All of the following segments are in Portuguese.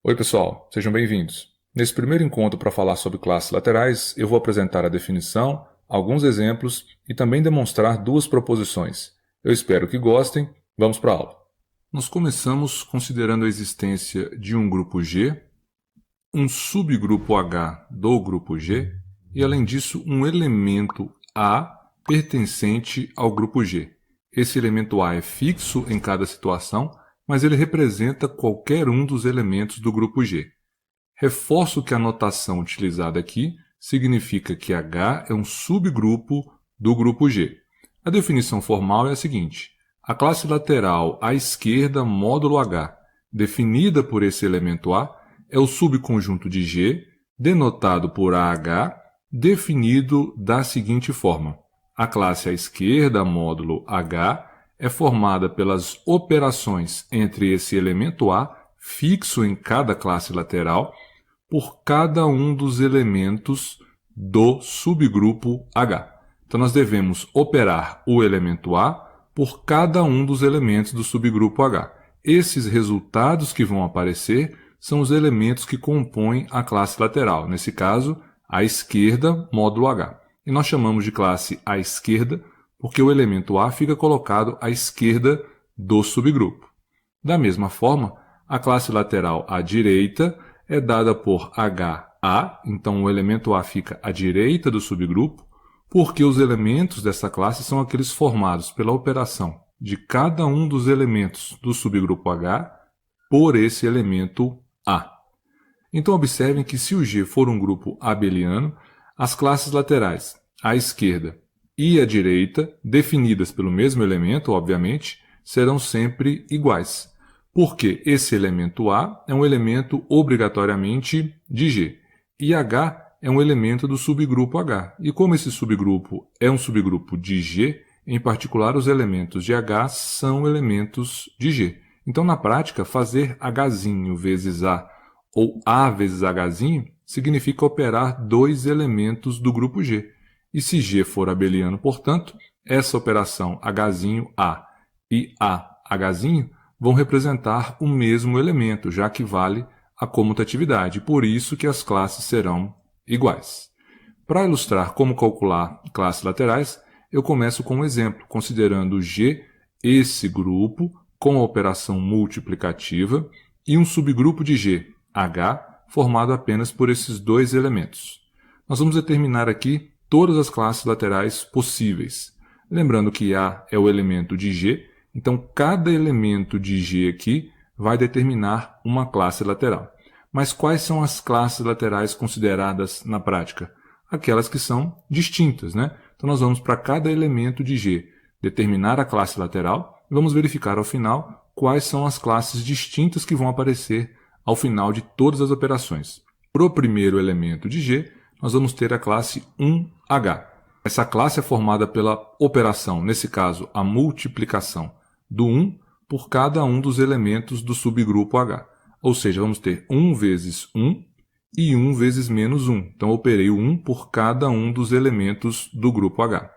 Oi pessoal, sejam bem-vindos. Nesse primeiro encontro para falar sobre classes laterais, eu vou apresentar a definição, alguns exemplos e também demonstrar duas proposições. Eu espero que gostem. Vamos para a aula. Nós começamos considerando a existência de um grupo G, um subgrupo H do grupo G e, além disso, um elemento A pertencente ao grupo G. Esse elemento A é fixo em cada situação, mas ele representa qualquer um dos elementos do grupo G. Reforço que a notação utilizada aqui significa que H é um subgrupo do grupo G. A definição formal é a seguinte: a classe lateral à esquerda módulo H, definida por esse elemento A, é o subconjunto de G, denotado por AH, definido da seguinte forma: a classe à esquerda módulo H é formada pelas operações entre esse elemento A, fixo em cada classe lateral, por cada um dos elementos do subgrupo H. Então, nós devemos operar o elemento A por cada um dos elementos do subgrupo H. Esses resultados que vão aparecer são os elementos que compõem a classe lateral, nesse caso, a esquerda módulo H. E nós chamamos de classe à esquerda porque o elemento A fica colocado à esquerda do subgrupo. Da mesma forma, a classe lateral à direita é dada por HA, então o elemento A fica à direita do subgrupo, porque os elementos dessa classe são aqueles formados pela operação de cada um dos elementos do subgrupo H por esse elemento A. Então observem que se o G for um grupo abeliano, as classes laterais à esquerda e à direita, definidas pelo mesmo elemento, obviamente, serão sempre iguais, porque esse elemento A é um elemento obrigatoriamente de G, e H é um elemento do subgrupo H. E como esse subgrupo é um subgrupo de G, em particular os elementos de H são elementos de G. Então, na prática, fazer Hzinho vezes A ou A vezes Hzinho significa operar dois elementos do grupo G. E se G for abeliano, portanto, essa operação Hzinho A e Hzinho vão representar o mesmo elemento, já que vale a comutatividade. Por isso que as classes serão iguais. Para ilustrar como calcular classes laterais, eu começo com um exemplo, considerando G, esse grupo, com a operação multiplicativa, e um subgrupo de G, H, formado apenas por esses dois elementos. Nós vamos determinar aqui todas as classes laterais possíveis. Lembrando que A é o elemento de G, então cada elemento de G aqui vai determinar uma classe lateral. Mas quais são as classes laterais consideradas na prática? Aquelas que são distintas, né? Então nós vamos para cada elemento de G determinar a classe lateral e vamos verificar ao final quais são as classes distintas que vão aparecer ao final de todas as operações. Para o primeiro elemento de G, nós vamos ter a classe 1H. Essa classe é formada pela operação, nesse caso, a multiplicação do 1 por cada um dos elementos do subgrupo H. Ou seja, vamos ter 1 vezes 1 e 1 vezes menos 1. Então, eu operei o 1 por cada um dos elementos do grupo H.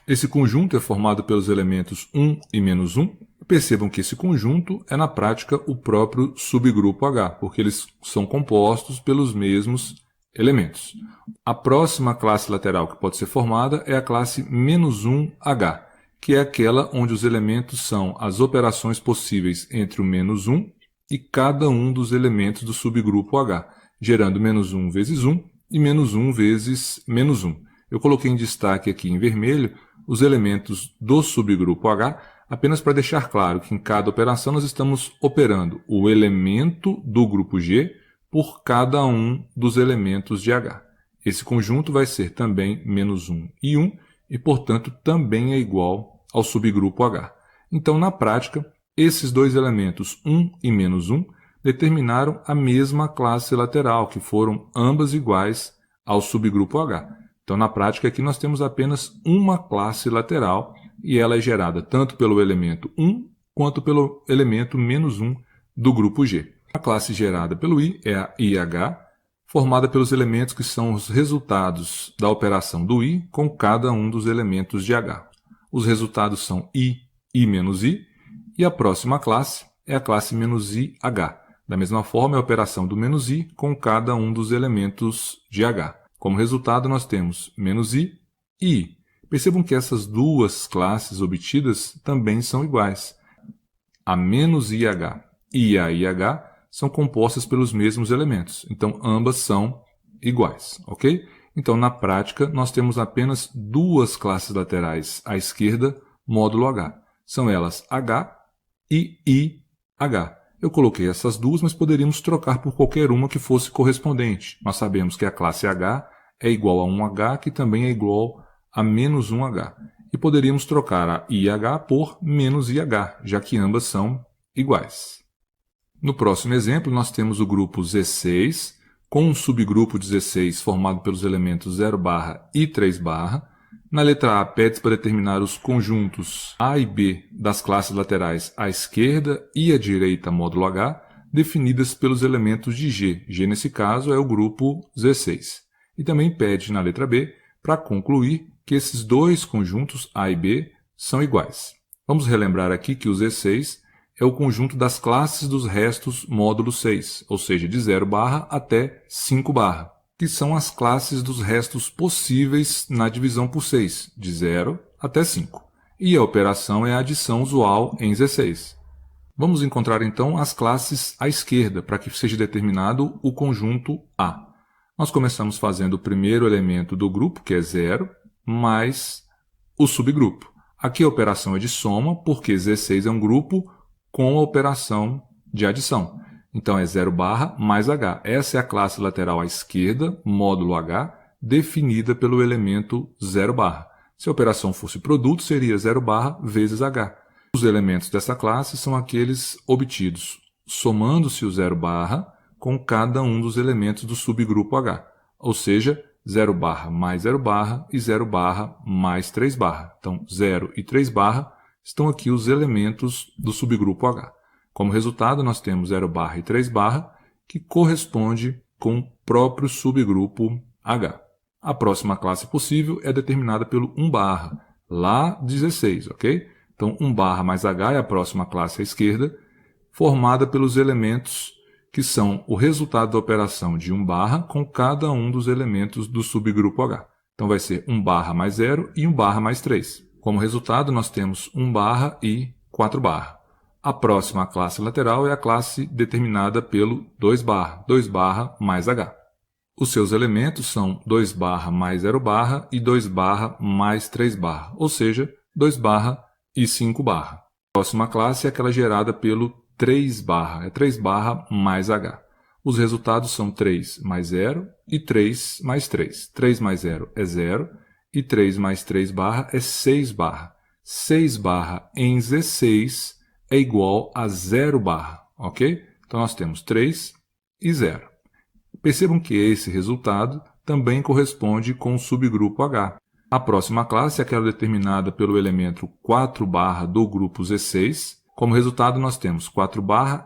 Esse conjunto é formado pelos elementos 1 e menos 1. Percebam que esse conjunto é, na prática, o próprio subgrupo H, porque eles são compostos pelos mesmos elementos. A próxima classe lateral que pode ser formada é a classe menos 1H, que é aquela onde os elementos são as operações possíveis entre o menos 1 e cada um dos elementos do subgrupo H, gerando menos 1 vezes 1 e menos 1 vezes menos 1. Eu coloquei em destaque aqui em vermelho os elementos do subgrupo H, apenas para deixar claro que em cada operação nós estamos operando o elemento do grupo G por cada um dos elementos de H. Esse conjunto vai ser também menos 1 e 1 e, portanto, também é igual ao subgrupo H. Então, na prática, esses dois elementos, 1 e menos 1, determinaram a mesma classe lateral, que foram ambas iguais ao subgrupo H. Então, na prática, aqui nós temos apenas uma classe lateral e ela é gerada tanto pelo elemento 1 quanto pelo elemento menos 1 do grupo G. A classe gerada pelo I é a IH, formada pelos elementos que são os resultados da operação do I com cada um dos elementos de H. Os resultados são I menos I, e a próxima classe é a classe menos IH, Da mesma forma, é a operação do menos i com cada um dos elementos de H. Como resultado, nós temos menos i e i. Percebam que essas duas classes obtidas também são iguais. A menos IH e a IH são compostas pelos mesmos elementos, então ambas são iguais, ok? Então, na prática, nós temos apenas duas classes laterais à esquerda, módulo H. São elas H e IH. Eu coloquei essas duas, mas poderíamos trocar por qualquer uma que fosse correspondente. Nós sabemos que a classe H é igual a 1H, que também é igual a menos 1H. E poderíamos trocar a IH por menos IH, já que ambas são iguais. No próximo exemplo, nós temos o grupo Z6, com um subgrupo 16 formado pelos elementos 0 e 3 Na letra A, pede para determinar os conjuntos A e B das classes laterais à esquerda e à direita módulo H, definidas pelos elementos de G. G, nesse caso, é o grupo Z6. E também pede, na letra B, para concluir que esses dois conjuntos A e B são iguais. Vamos relembrar aqui que o Z6 é o conjunto das classes dos restos módulo 6, ou seja, de 0 até 5 que são as classes dos restos possíveis na divisão por 6, de 0 até 5. E a operação é a adição usual em Z6. Vamos encontrar então as classes à esquerda, para que seja determinado o conjunto A. Nós começamos fazendo o primeiro elemento do grupo, que é 0, mais o subgrupo. Aqui a operação é de soma, porque Z6 é um grupo com a operação de adição. Então é 0 mais H. Essa é a classe lateral à esquerda, módulo H, definida pelo elemento 0 Se a operação fosse produto, seria 0 vezes H. Os elementos dessa classe são aqueles obtidos somando-se o 0 com cada um dos elementos do subgrupo H. Ou seja, 0 mais 0 e 0 mais 3 Então, 0 e 3 estão aqui os elementos do subgrupo H. Como resultado, nós temos 0 e 3 que corresponde com o próprio subgrupo H. A próxima classe possível é determinada pelo 1 lá 16, ok? Então, 1 mais H é a próxima classe à esquerda, formada pelos elementos que são o resultado da operação de 1 com cada um dos elementos do subgrupo H. Então, vai ser 1 mais 0 e 1 mais 3. Como resultado, nós temos 1 e 4 A próxima classe lateral é a classe determinada pelo 2 mais H. Os seus elementos são 2 mais 0 e 2 mais 3 ou seja, 2 e 5 A próxima classe é aquela gerada pelo 3 é 3 mais H. Os resultados são 3 mais 0 e 3 mais 3. 3 mais 0 é 0 e 3 mais 3 é 6 6 em Z6 é igual a 0 ok? Então, nós temos 3 e 0. Percebam que esse resultado também corresponde com o subgrupo H. A próxima classe é aquela determinada pelo elemento 4 do grupo Z6. Como resultado, nós temos 4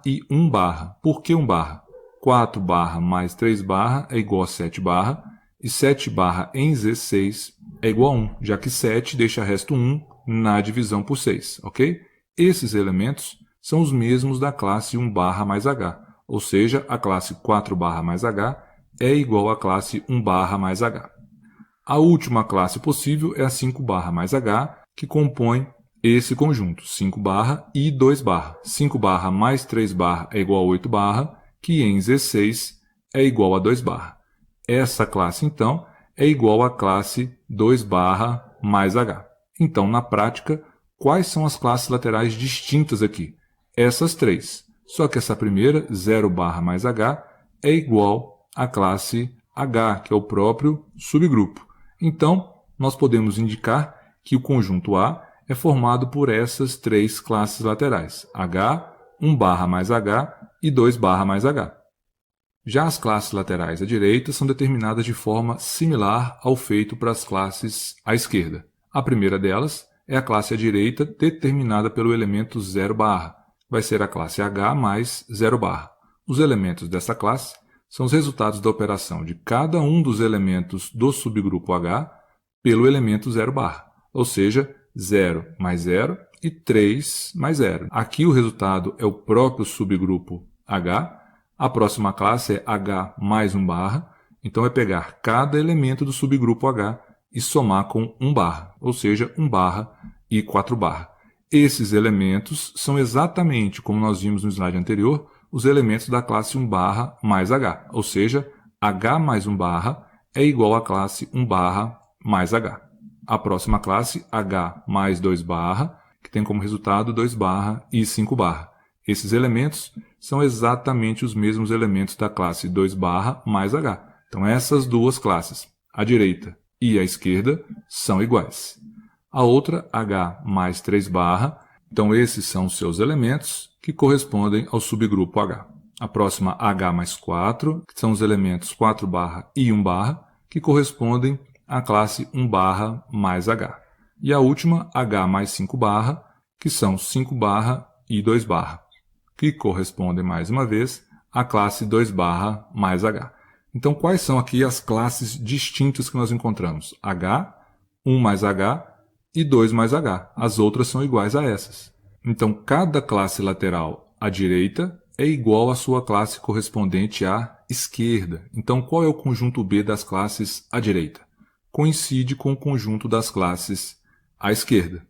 e 1 Por que 1 4 mais 3 é igual a 7 e 7 em Z6 é igual a 1, já que 7 deixa resto 1 na divisão por 6, ok? Esses elementos são os mesmos da classe 1 mais H, ou seja, a classe 4 mais H é igual à classe 1 mais H. A última classe possível é a 5 mais H, que compõe esse conjunto, 5 e 2 5 mais 3 é igual a 8 que em Z6 é igual a 2 Essa classe, então, é igual à classe 2 mais H. Então, na prática, quais são as classes laterais distintas aqui? Essas três. Só que essa primeira, 0 mais H, é igual à classe H, que é o próprio subgrupo. Então, nós podemos indicar que o conjunto A é formado por essas três classes laterais, H, 1 mais H e 2 mais H. Já as classes laterais à direita são determinadas de forma similar ao feito para as classes à esquerda. A primeira delas é a classe à direita determinada pelo elemento 0 vai ser a classe H mais 0 Os elementos dessa classe são os resultados da operação de cada um dos elementos do subgrupo H pelo elemento 0 ou seja, 0 mais 0 e 3 mais 0. Aqui o resultado é o próprio subgrupo H, A próxima classe é H mais 1 barra, então é pegar cada elemento do subgrupo H e somar com 1 barra, ou seja, 1 barra e 4 barra. Esses elementos são exatamente, como nós vimos no slide anterior, os elementos da classe 1 barra mais H, ou seja, H mais 1 barra é igual à classe 1 barra mais H. A próxima classe, H mais 2 barra, que tem como resultado 2 barra e 5 barra. Esses elementos são exatamente os mesmos elementos da classe 2 barra mais H. Então, essas duas classes, a direita e a esquerda, são iguais. A outra, H mais 3 barra, então esses são os seus elementos que correspondem ao subgrupo H. A próxima, H mais 4, que são os elementos 4 barra e 1 barra, que correspondem à classe 1 barra mais H. E a última, H mais 5 barra, que são 5 barra e 2 barra, que correspondem, mais uma vez, à classe 2 barra mais H. Então, quais são aqui as classes distintas que nós encontramos? H, 1 mais H e 2 mais H. As outras são iguais a essas. Então, cada classe lateral à direita é igual à sua classe correspondente à esquerda. Então, qual é o conjunto B das classes à direita? Coincide com o conjunto das classes à esquerda.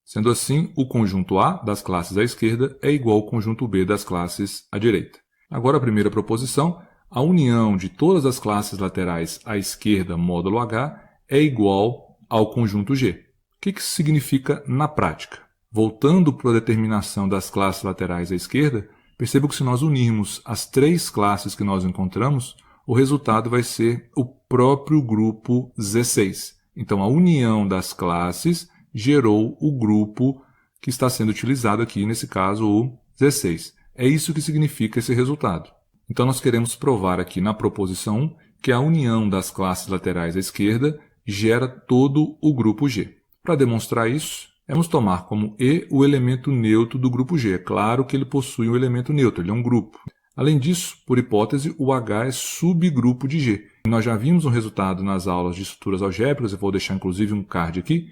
Sendo assim, o conjunto A das classes à esquerda é igual ao conjunto B das classes à direita. Agora, a primeira proposição, a união de todas as classes laterais à esquerda módulo H é igual ao conjunto G. O que isso significa na prática? Voltando para a determinação das classes laterais à esquerda, perceba que se nós unirmos as três classes que nós encontramos, o resultado vai ser o próprio grupo Z6. Então, a união das classes gerou o grupo que está sendo utilizado aqui, nesse caso, o Z6. É isso que significa esse resultado. Então, nós queremos provar aqui na proposição 1 que a união das classes laterais à esquerda gera todo o grupo G. Para demonstrar isso, vamos tomar como E o elemento neutro do grupo G. É claro que ele possui um elemento neutro, ele é um grupo. Além disso, por hipótese, o H é subgrupo de G. Nós já vimos um resultado nas aulas de estruturas algébricas, eu vou deixar inclusive um card aqui,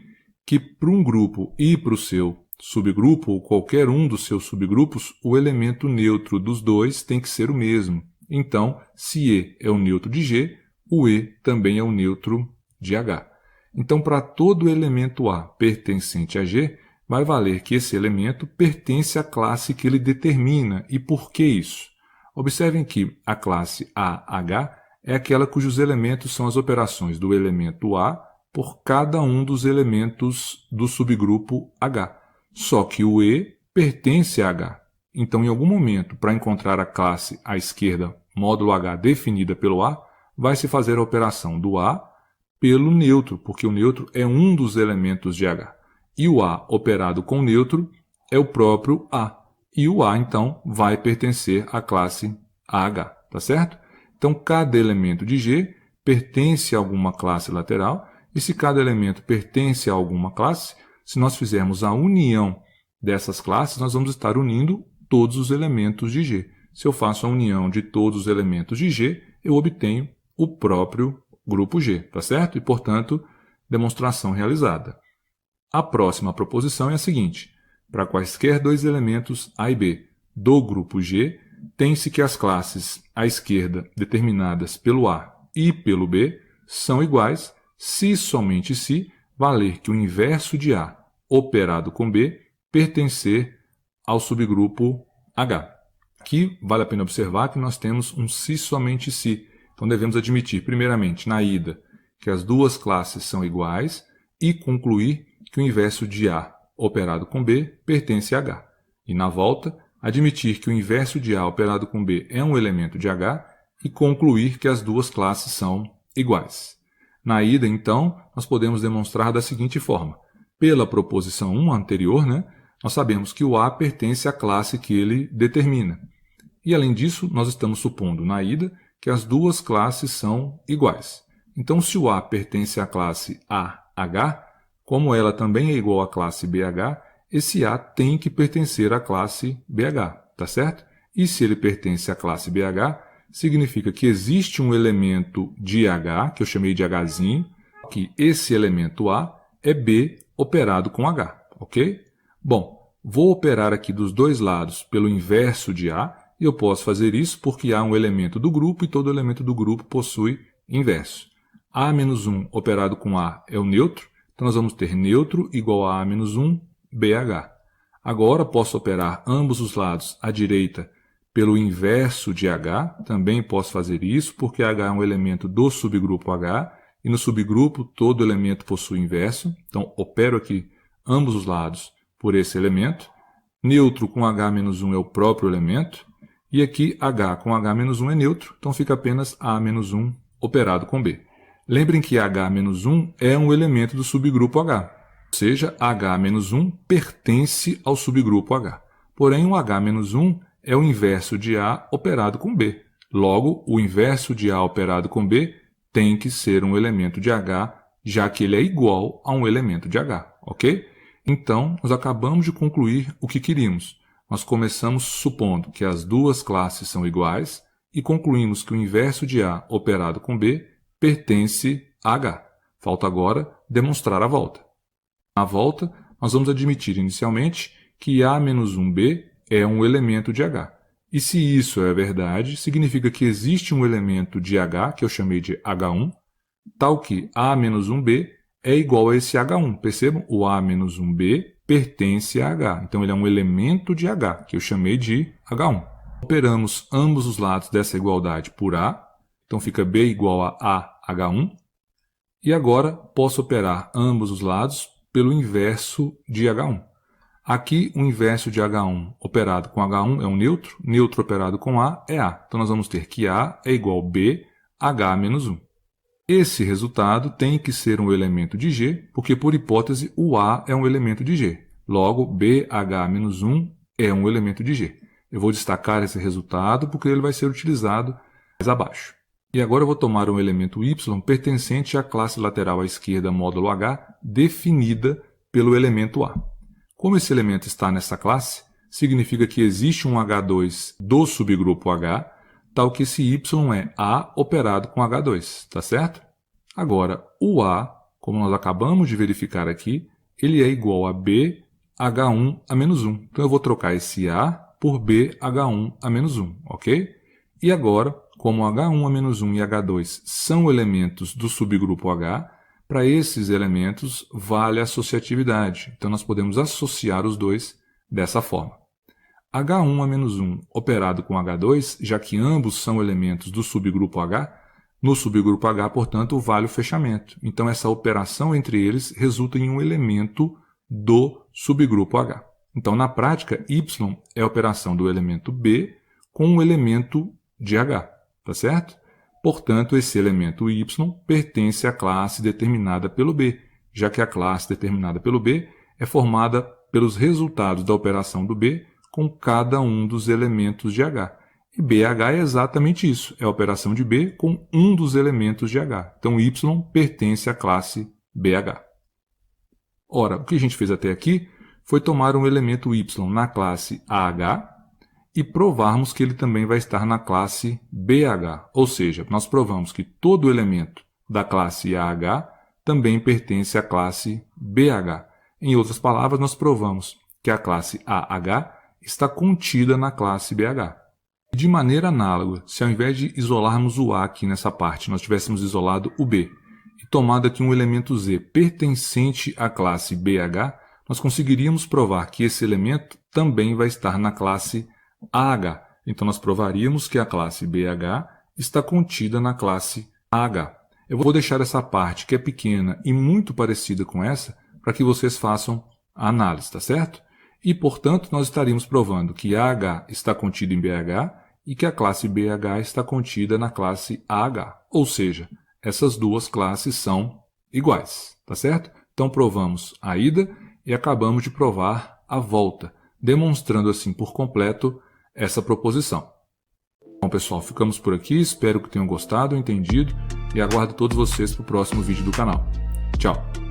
que para um grupo e para o seu subgrupo, ou qualquer um dos seus subgrupos, o elemento neutro dos dois tem que ser o mesmo. Então, se E é o neutro de G, o E também é o neutro de H. Então, para todo elemento A pertencente a G, vai valer que esse elemento pertence à classe que ele determina. E por que isso? Observem que a classe AH é aquela cujos elementos são as operações do elemento A por cada um dos elementos do subgrupo H. Só que o E pertence a H. Então, em algum momento, para encontrar a classe à esquerda, módulo H definida pelo A, vai se fazer a operação do A pelo neutro, porque o neutro é um dos elementos de H. E o A operado com neutro é o próprio A. E o A, então, vai pertencer à classe AH, tá certo? Então, cada elemento de G pertence a alguma classe lateral, e se cada elemento pertence a alguma classe, se nós fizermos a união dessas classes, nós vamos estar unindo todos os elementos de G. Se eu faço a união de todos os elementos de G, eu obtenho o próprio grupo G, tá certo? E, portanto, demonstração realizada. A próxima proposição é a seguinte: para quaisquer dois elementos A e B do grupo G, tem-se que as classes à esquerda determinadas pelo A e pelo B são iguais se somente se valer que o inverso de A operado com B pertencer ao subgrupo H. Aqui vale a pena observar que nós temos um se somente se. Então devemos admitir, primeiramente, na ida, que as duas classes são iguais e concluir que o inverso de A operado com B pertence a H. E na volta, admitir que o inverso de A operado com B é um elemento de H e concluir que as duas classes são iguais. Na ida, então, nós podemos demonstrar da seguinte forma. Pela proposição 1 anterior, nós sabemos que o A pertence à classe que ele determina. E, além disso, nós estamos supondo, na ida, que as duas classes são iguais. Então, se o A pertence à classe AH, como ela também é igual à classe BH, esse A tem que pertencer à classe BH, tá certo? E se ele pertence à classe BH, significa que existe um elemento de H, que eu chamei de Hzinho, que esse elemento A é B operado com H, ok? Bom, vou operar aqui dos dois lados pelo inverso de A, E eu posso fazer isso porque há um elemento do grupo e todo elemento do grupo possui inverso. A menos 1 operado com A é o neutro, então nós vamos ter neutro igual a menos 1, BH. Agora posso operar ambos os lados à direita pelo inverso de H, também posso fazer isso porque H é um elemento do subgrupo H, e no subgrupo todo elemento possui inverso, então opero aqui ambos os lados por esse elemento. Neutro com H-1 é o próprio elemento, e aqui H com H-1 é neutro, então fica apenas A-1 operado com B. Lembrem que H-1 é um elemento do subgrupo H, ou seja, H-1 pertence ao subgrupo H. Porém, o H-1 é o inverso de A operado com B. Logo, o inverso de A operado com B tem que ser um elemento de H, já que ele é igual a um elemento de H, ok? Então, nós acabamos de concluir o que queríamos. Nós começamos supondo que as duas classes são iguais e concluímos que o inverso de A operado com B pertence a H. Falta agora demonstrar a volta. Na volta, nós vamos admitir inicialmente que A-1B é um elemento de H. E se isso é verdade, significa que existe um elemento de H, que eu chamei de H1, tal que A-1B é igual a esse H1. Percebam? O A-1B pertence a H. Então, ele é um elemento de H, que eu chamei de H1. Operamos ambos os lados dessa igualdade por A. Então, fica B igual a H1. E agora, posso operar ambos os lados pelo inverso de H1. Aqui, o inverso de H1 operado com H1 é um neutro. Neutro operado com A é A. Então, nós vamos ter que A é igual a B, H-1. Esse resultado tem que ser um elemento de G, porque, por hipótese, o A é um elemento de G. Logo, BH-1 é um elemento de G. Eu vou destacar esse resultado porque ele vai ser utilizado mais abaixo. E agora eu vou tomar um elemento Y pertencente à classe lateral à esquerda módulo H, definida pelo elemento A. Como esse elemento está nessa classe, significa que existe um H2 do subgrupo H, tal que esse Y é A operado com H2, tá certo? Agora, o A, como nós acabamos de verificar aqui, ele é igual a B H1 a menos 1. Então, eu vou trocar esse A por B H1 a menos 1, ok? E agora, como H1 a menos 1 e H2 são elementos do subgrupo H, para esses elementos vale a associatividade. Então, nós podemos associar os dois dessa forma. H1 a menos 1 operado com H2, já que ambos são elementos do subgrupo H, no subgrupo H, portanto, vale o fechamento. Então, essa operação entre eles resulta em um elemento do subgrupo H. Então, na prática, Y é a operação do elemento B com um elemento de H, tá certo? Portanto, esse elemento Y pertence à classe determinada pelo B, já que a classe determinada pelo B é formada pelos resultados da operação do B com cada um dos elementos de H. E BH é exatamente isso, é a operação de B com um dos elementos de H. Então, Y pertence à classe BH. Ora, o que a gente fez até aqui foi tomar um elemento Y na classe AH e provarmos que ele também vai estar na classe BH. Ou seja, nós provamos que todo elemento da classe AH também pertence à classe BH. Em outras palavras, nós provamos que a classe AH está contida na classe BH. De maneira análoga, se ao invés de isolarmos o A aqui nessa parte, nós tivéssemos isolado o B e tomado aqui um elemento Z pertencente à classe BH, nós conseguiríamos provar que esse elemento também vai estar na classe AH. Então, nós provaríamos que a classe BH está contida na classe AH. Eu vou deixar essa parte que é pequena e muito parecida com essa para que vocês façam a análise, tá certo? E, portanto, nós estaríamos provando que AH está contido em BH e que a classe BH está contida na classe AH. Ou seja, essas duas classes são iguais, tá certo? Então, provamos a ida e acabamos de provar a volta, demonstrando assim por completo essa proposição. Bom, pessoal, ficamos por aqui. Espero que tenham gostado, entendido e aguardo todos vocês para o próximo vídeo do canal. Tchau!